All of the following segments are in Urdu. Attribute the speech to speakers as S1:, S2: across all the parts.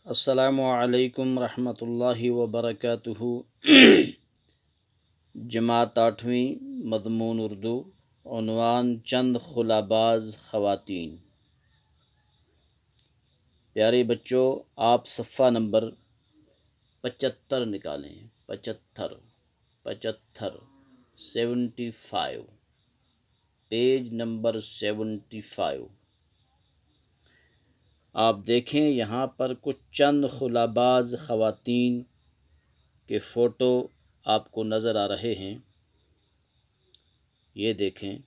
S1: السلام علیکم ورحمۃ اللہ وبرکاتہ۔ جماعت 8ویں مضمون اردو، عنوان چند خلاباز خواتین۔ پیارے بچوں، آپ صفحہ نمبر 75 نکالیں۔ 75 75 پیج نمبر 75۔ آپ دیکھیں یہاں پر کچھ چند خلاباز خواتین کے فوٹو آپ کو نظر آ رہے ہیں۔ یہ دیکھیں،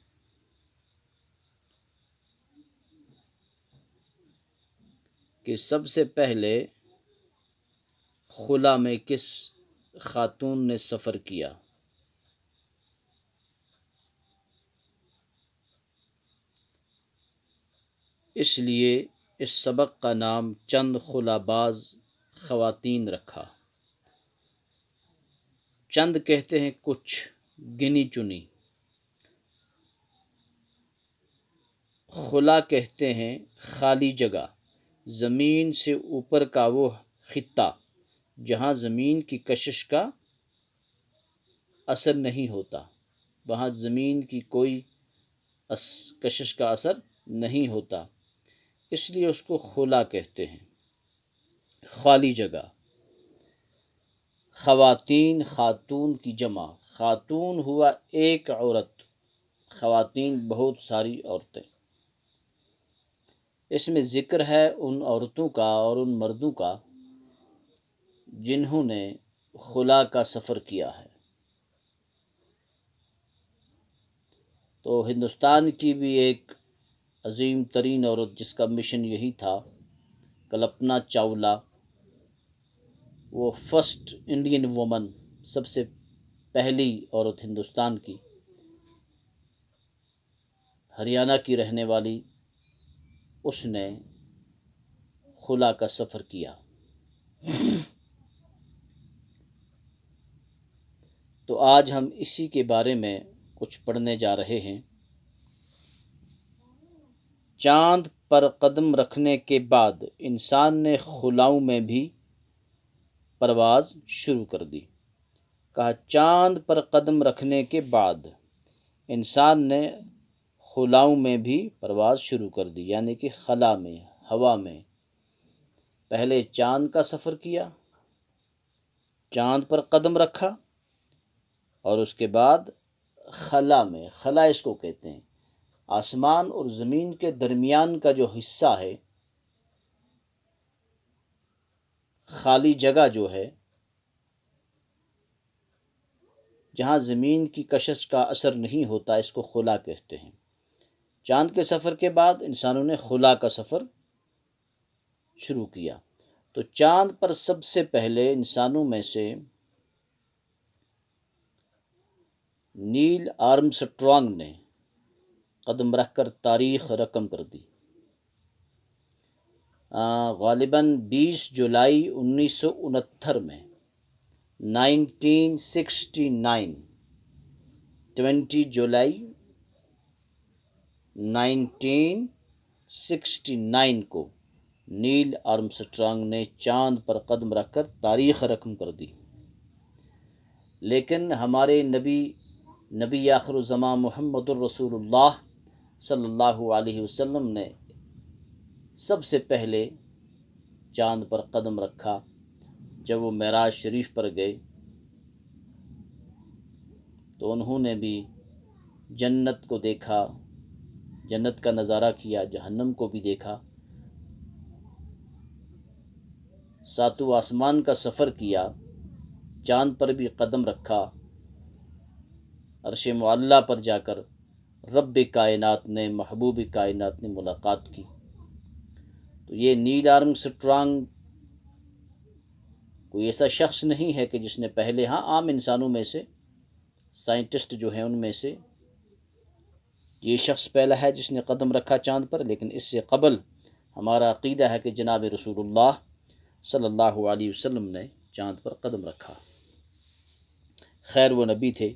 S1: کہ سب سے پہلے خلا میں کس خاتون نے سفر کیا؟ اس لیے اس سبق کا نام چند خلاباز خواتین رکھا۔ چند کہتے ہیں کچھ، گنی چنی۔ خلا کہتے ہیں خالی جگہ، زمین سے اوپر کا وہ خطہ جہاں زمین کی کشش کا اثر نہیں ہوتا، وہاں زمین کی کوئی کشش کا اثر نہیں ہوتا، اس لیے اس کو خلا کہتے ہیں، خالی جگہ۔ خواتین، خاتون کی جمع، خاتون ہوا ایک عورت، خواتین بہت ساری عورتیں۔ اس میں ذکر ہے ان عورتوں کا اور ان مردوں کا جنہوں نے خلا کا سفر کیا ہے۔ تو ہندوستان کی بھی ایک عظیم ترین عورت جس کا مشن یہی تھا، کلپنا چاولہ، وہ فرسٹ انڈین وومن، سب سے پہلی عورت ہندوستان کی، ہریانہ کی رہنے والی، اس نے خلا کا سفر کیا۔ تو آج ہم اسی کے بارے میں کچھ پڑھنے جا رہے ہیں۔ چاند پر قدم رکھنے کے بعد انسان نے خلاؤں میں بھی پرواز شروع کر دی۔ کہا چاند پر قدم رکھنے کے بعد انسان نے خلاؤں میں بھی پرواز شروع کر دی، یعنی کہ خلا میں، ہوا میں۔ پہلے چاند کا سفر کیا، چاند پر قدم رکھا، اور اس کے بعد خلا میں، خلا اس کو کہتے ہیں آسمان اور زمین کے درمیان کا جو حصہ ہے، خالی جگہ جو ہے، جہاں زمین کی کشش کا اثر نہیں ہوتا، اس کو خلا کہتے ہیں۔ چاند کے سفر کے بعد انسانوں نے خلا کا سفر شروع کیا۔ تو چاند پر سب سے پہلے انسانوں میں سے نیل آرمسٹرانگ نے قدم رکھ کر تاریخ رقم کر دی۔ غالباً 20 جولائی 1969 میں، 1969، 20 جولائی 1969 کو نیل آرمسٹرانگ نے چاند پر قدم رکھ کر تاریخ رقم کر دی۔ لیکن ہمارے نبی آخر الزمان محمد الرسول اللہ صلی اللہ علیہ وسلم نے سب سے پہلے چاند پر قدم رکھا جب وہ معراج شریف پر گئے، تو انہوں نے بھی جنت کو دیکھا، جنت کا نظارہ کیا، جہنم کو بھی دیکھا، ساتوں آسمان کا سفر کیا، چاند پر بھی قدم رکھا، عرش معلیٰ پر جا کر رب کائنات نے، محبوب کائنات نے ملاقات کی۔ تو یہ نیل آرمسٹرانگ کوئی ایسا شخص نہیں ہے کہ جس نے پہلے، ہاں عام انسانوں میں سے، سائنٹسٹ جو ہیں ان میں سے یہ شخص پہلا ہے جس نے قدم رکھا چاند پر، لیکن اس سے قبل ہمارا عقیدہ ہے کہ جناب رسول اللہ صلی اللہ علیہ وسلم نے چاند پر قدم رکھا۔ خیر وہ نبی تھے۔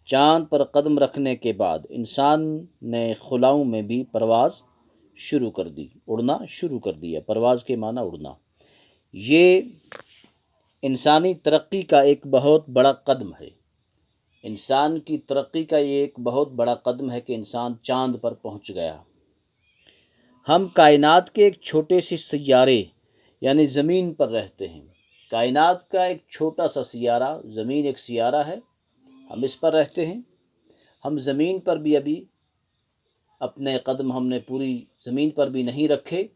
S1: چاند پر قدم رکھنے کے بعد انسان نے خلاؤں میں بھی پرواز شروع کر دی، اڑنا شروع کر دیا۔ پرواز کے معنی اڑنا۔ یہ انسانی ترقی کا ایک بہت بڑا قدم ہے۔ انسان کی ترقی کا یہ ایک بہت بڑا قدم ہے کہ انسان چاند پر پہنچ گیا۔ ہم کائنات کے ایک چھوٹے سے سیارے یعنی زمین پر رہتے ہیں۔ کائنات کا ایک چھوٹا سا سیارہ، زمین ایک سیارہ ہے، ہم اس پر رہتے ہیں۔ ہم زمین پر بھی ابھی اپنے قدم ہم نے پوری زمین پر بھی نہیں رکھے،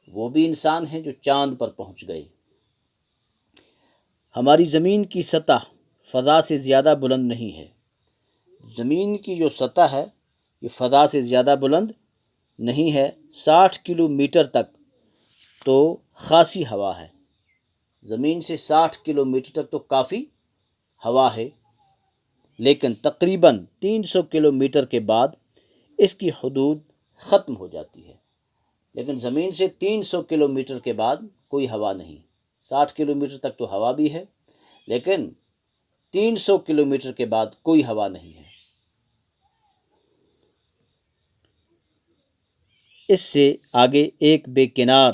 S1: وہ بھی انسان ہیں جو چاند پر پہنچ گئے۔ ہماری زمین کی سطح فضا سے زیادہ بلند نہیں ہے۔ زمین کی جو سطح ہے یہ فضا سے زیادہ بلند نہیں ہے۔ 60 کلومیٹر تک تو خاصی ہوا ہے، زمین سے 60 کلومیٹر تک تو کافی ہوا ہے، لیکن تقریباً 300 کلومیٹر کے بعد اس کی حدود ختم ہو جاتی ہے۔ لیکن زمین سے 300 کلومیٹر کے بعد کوئی ہوا نہیں۔ 60 کلومیٹر تک تو ہوا بھی ہے، لیکن 300 کلومیٹر کے بعد کوئی ہوا نہیں ہے۔ اس سے آگے ایک بے کنار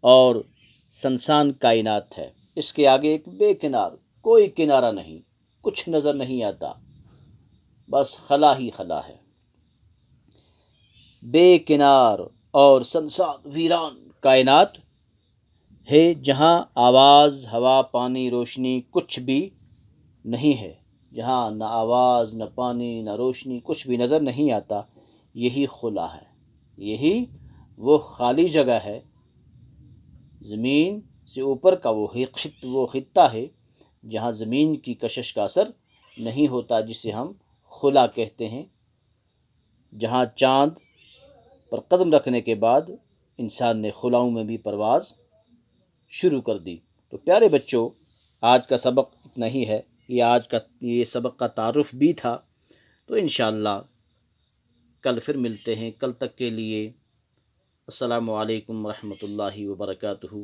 S1: اور سنسان کائنات ہے۔ اس کے آگے ایک بے کنار، کوئی کنارہ نہیں، کچھ نظر نہیں آتا، بس خلا ہی خلا ہے۔ بے کنار اور سنسان ویران کائنات ہے جہاں آواز، ہوا، پانی، روشنی کچھ بھی نہیں ہے۔ جہاں نہ آواز، نہ پانی، نہ روشنی، کچھ بھی نظر نہیں آتا، یہی خلا ہے، یہی وہ خالی جگہ ہے۔ زمین سے اوپر کا وہ خطہ ہے جہاں زمین کی کشش کا اثر نہیں ہوتا، جسے ہم خلا کہتے ہیں۔ جہاں چاند پر قدم رکھنے کے بعد انسان نے خلاؤں میں بھی پرواز شروع کر دی۔ تو پیارے بچوں، آج کا سبق اتنا ہی ہے۔ یہ سبق کا تعارف بھی تھا، تو انشاءاللہ کل پھر ملتے ہیں۔ کل تک کے لیے السلام علیکم ورحمۃ اللہ وبرکاتہ۔